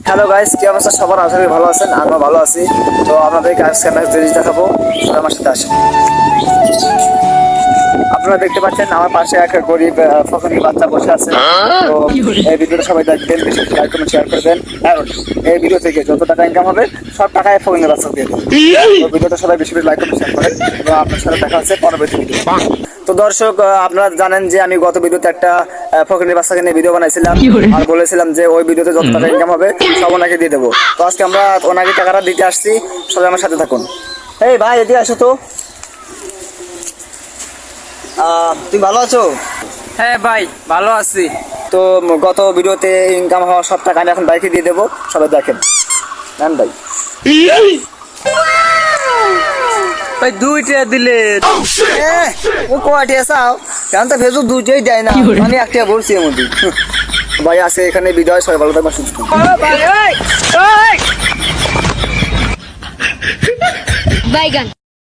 Hello guys, কি অবস্থা সবার? আশা করি ভালো আছেন, আমরা ভালো আছি। তো আপনাদেরকে আজকে একটা জিনিস দেখাবো, সবাই আমার সাথে আসেন। আপনারা দেখতে পাচ্ছেন আমার পাশে এক গরিব ফকির বাচ্চা বসে আছে। তো এই ভিডিওটা সবাই দেখবেন, বেশি লাইক কমেন্ট শেয়ার করে দেন। আর এই ভিডিও থেকে যত টাকা ইনকাম হবে সব টাকায় ফকির বাচ্চা দিয়ে দেন। তো ভিডিওটা সবাই বেশি লাইক কমেন্ট শেয়ার করেন এবং আপনার সাথে দেখা হচ্ছে পরবর্তী ভিডিও। তো দর্শক, আপনারা জানেন যে আমি গত ভিডিওতে একটা ফকির বাচ্চাকে নিয়ে ভিডিও বানাইছিলাম আর বলেছিলাম যে ওই ভিডিওতে যত টাকা ইনকাম হবে সব ওনাকে দিয়ে দেবো। তো আজকে আমরা ওনাকে টাকাটা দিতে আসছি, সবাই আমার সাথে থাকুন। এই ভাই, এদিকে আসো তো। তুমি ভালো আছো? হ্যাঁ ভাই, ভালো আছি। তো গত ভিডিওতে ইনকাম হওয়া সব টাকা আমি এখন বাইকে দিয়ে দেবো, সবাই দেখেন। নেন ভাই। ভাই 2 টাকা দিলে কয়টি চাও? কেন তো ফেসবুক দুইটাই দেয় না, আমি একটা বলছি এর মধ্যে। ভাই আছে এখানে বিদায়, সবাই ভালো থাকবেন, সুস্থ থাকবেন। বাইগান।